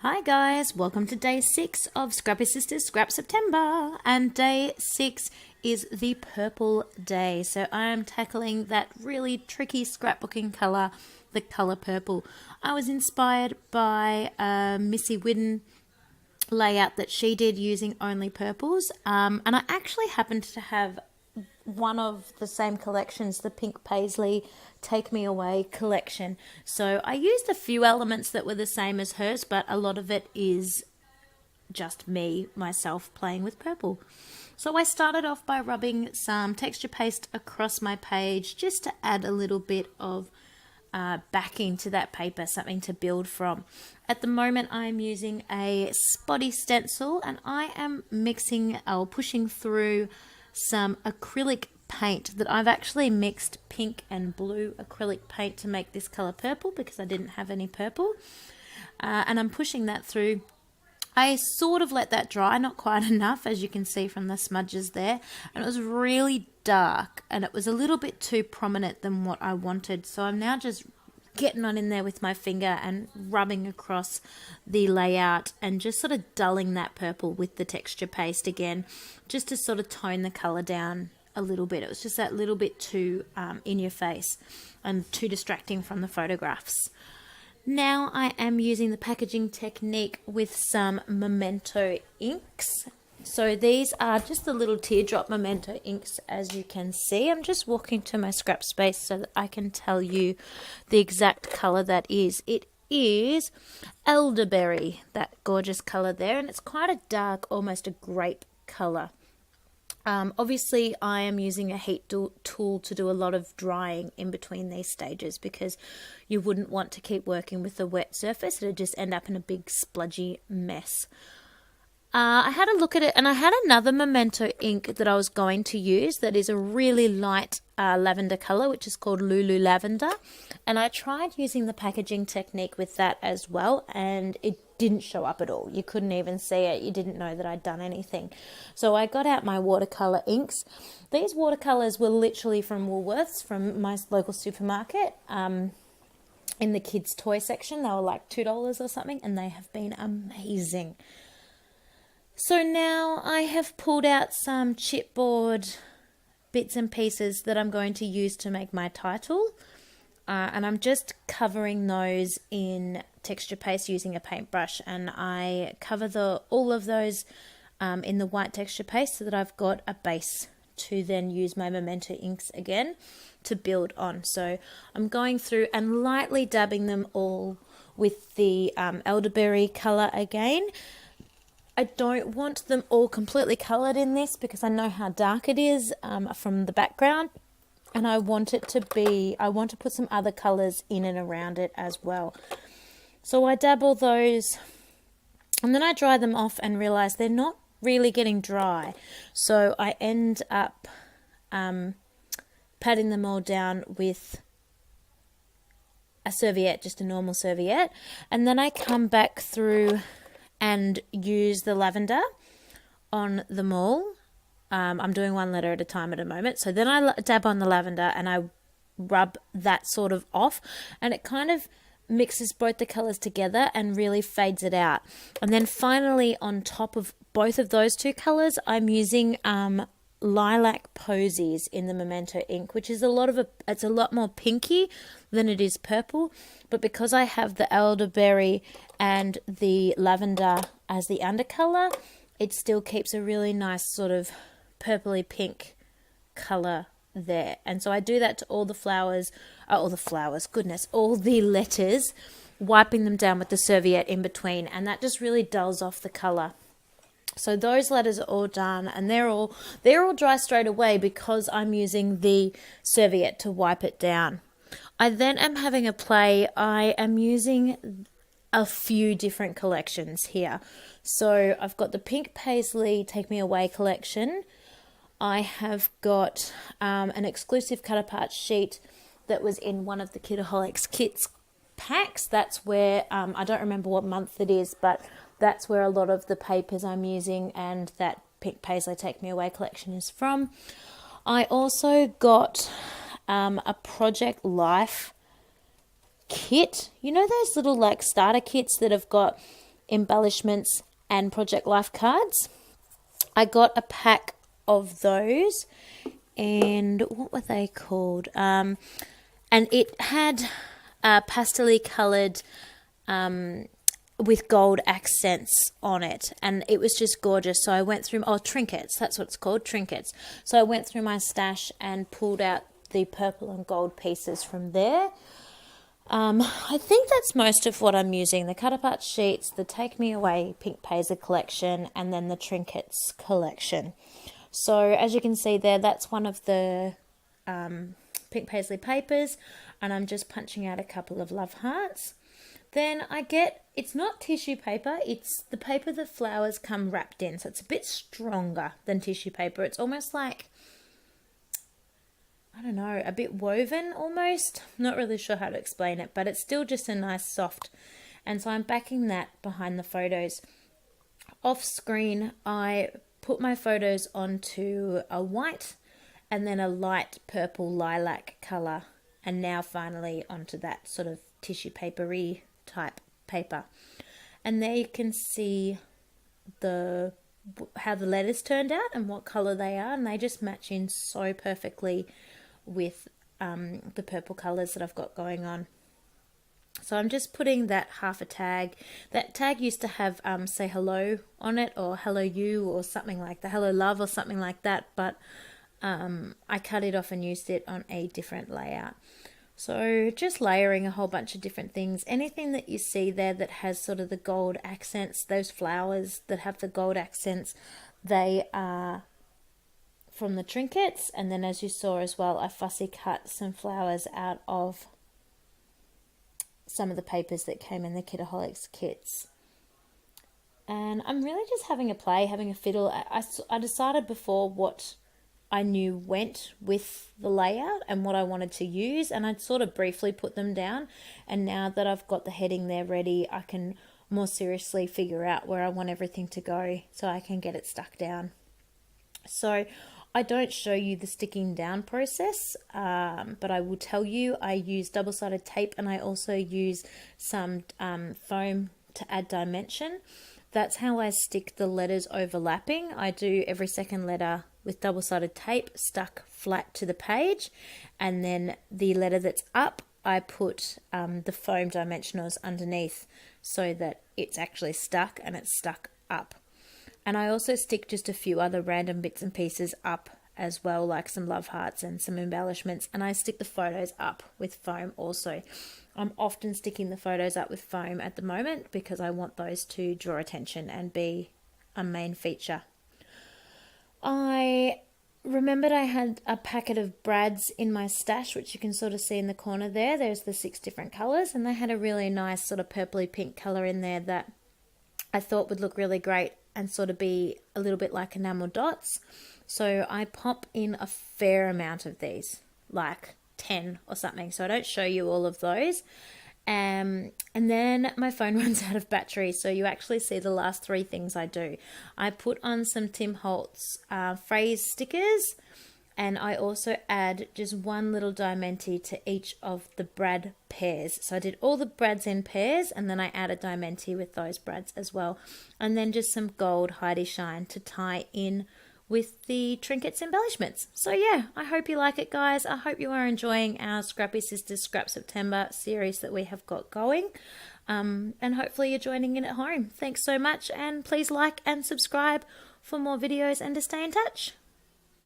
Hi guys, welcome to day 6 of Scrappy Sisters Scrap September, and day 6 is the purple day. So I am tackling that really tricky scrapbooking colour, the colour purple. I was inspired by Missy Whidden layout that she did using only purples, and I actually happened to have one of the same collections, the Pink Paisley Take Me Away collection. So I used a few elements that were the same as hers, but a lot of it is just myself playing with purple. So I started off by rubbing some texture paste across my page just to add a little bit of backing to that paper, something to build from. At the moment I'm using a spotty stencil, and I am pushing through some acrylic paint that I've actually mixed pink and blue acrylic paint to make this color purple because I didn't have any purple, and I'm pushing that through. I sort of let that dry, not quite enough, as you can see from the smudges there, and it was really dark and it was a little bit too prominent than what I wanted. So I'm now just getting on in there with my finger and rubbing across the layout and just sort of dulling that purple with the texture paste again, just to sort of tone the color down a little bit. It was just that little bit too in your face and too distracting from the photographs. Now I am using the packaging technique with some Memento inks. So these are just the little teardrop Memento inks, as you can see. I'm just walking to my scrap space so that I can tell you the exact color that is. It is elderberry, that gorgeous color there, and it's quite a dark, almost a grape color. Obviously I am using a heat tool to do a lot of drying in between these stages because you wouldn't want to keep working with a wet surface. It would just end up in a big spludgy mess. I had a look at it, and I had another Memento ink that I was going to use that is a really light lavender color, which is called Lulu Lavender, and I tried using the packaging technique with that as well, and it didn't show up at all. You couldn't even see it. You didn't know that I'd done anything. So I got out my watercolor inks. These watercolors were literally from Woolworths, from my local supermarket, in the kids' toy section. They were like $2 or something, and they have been amazing. So now I have pulled out some chipboard bits and pieces that I'm going to use to make my title, and I'm just covering those in texture paste using a paintbrush, and I cover all of those in the white texture paste so that I've got a base to then use my Memento inks again to build on. So I'm going through and lightly dabbing them all with the elderberry color again. I don't want them all completely coloured in this because I know how dark it is from the background, and I want to put some other colours in and around it as well. So I dabble those, and then I dry them off and realise they're not really getting dry. So I end up patting them all down with a serviette, just a normal serviette, and then I come back through and use the lavender on them all. I'm doing one letter at a time at a moment. So then I dab on the lavender and I rub that sort of off, and it kind of mixes both the colours together and really fades it out. And then finally on top of both of those two colours, I'm using lilac posies in the Memento ink, which is it's a lot more pinky than it is purple, but because I have the elderberry and the lavender as the undercolor, it still keeps a really nice sort of purpley pink color there. And so I do that to all the letters, wiping them down with the serviette in between, and that just really dulls off the color. So those letters are all done, and they're all dry straight away because I'm using the serviette to wipe it down. I then am having a play. I am using a few different collections here. So I've got the Pink Paisley Take Me Away collection. I have got an exclusive cut apart sheet that was in one of the Kidaholics kits packs. That's where, I don't remember what month it is, but that's where a lot of the papers I'm using and that Pink Paisley Take Me Away collection is from. I also got a Project Life kit. You know those little like starter kits that have got embellishments and Project Life cards? I got a pack of those, and what were they called? And it had pastel coloured with gold accents on it, and it was just gorgeous. So I went through, trinkets, that's what it's called, trinkets. So I went through my stash and pulled out the purple and gold pieces from there. I think that's most of what I'm using: the cut apart sheets, the Take Me Away Pink Paisley collection, and then the trinkets collection. So as you can see there, that's one of the pink paisley papers, and I'm just punching out a couple of love hearts. Then I get, it's not tissue paper, it's the paper the flowers come wrapped in, so it's a bit stronger than tissue paper. It's almost like, I don't know, a bit woven almost. Not really sure how to explain it, but it's still just a nice soft. And so I'm backing that behind the photos. Off screen, I put my photos onto a white and then a light purple lilac colour, and now finally onto that sort of tissue papery type paper. And there you can see how the letters turned out and what colour they are, and they just match in so perfectly with the purple colours that I've got going on. So I'm just putting that half a tag. That tag used to have say hello on it, or hello you, or something like that, hello love or something like that, but I cut it off and used it on a different layout. So just layering a whole bunch of different things. Anything that you see there that has sort of the gold accents, those flowers that have the gold accents, they are from the trinkets. And then as you saw as well, I fussy cut some flowers out of some of the papers that came in the Kitaholics kits. And I'm really just having a play, having a fiddle. I decided before what I knew went with the layout and what I wanted to use, and I'd sort of briefly put them down, and now that I've got the heading there ready, I can more seriously figure out where I want everything to go so I can get it stuck down. So I don't show you the sticking down process, but I will tell you I use double-sided tape, and I also use some foam to add dimension. That's how I stick the letters overlapping. I do every second letter with double-sided tape stuck flat to the page, and then the letter that's up, I put the foam dimensionals underneath so that it's actually stuck and it's stuck up. And I also stick just a few other random bits and pieces up as well, like some love hearts and some embellishments, and I stick the photos up with foam also. I'm often sticking the photos up with foam at the moment because I want those to draw attention and be a main feature. I remembered I had a packet of Brads in my stash, which you can sort of see in the corner there. There's the 6 different colours, and they had a really nice sort of purpley pink colour in there that I thought would look really great and sort of be a little bit like enamel dots. So I pop in a fair amount of these, like 10 or something, so I don't show you all of those. And then my phone runs out of battery, so you actually see the last 3 things I do. I put on some Tim Holtz phrase stickers, and I also add just one little diamante to each of the brad pairs. So I did all the brads in pairs, and then I added diamante with those brads as well. And then just some gold Heidi Shine to tie in with the trinkets embellishments. So yeah, I hope you like it, guys. I hope you are enjoying our Scrappy Sisters Scrap September series that we have got going. And hopefully you're joining in at home. Thanks so much, and please like and subscribe for more videos and to stay in touch.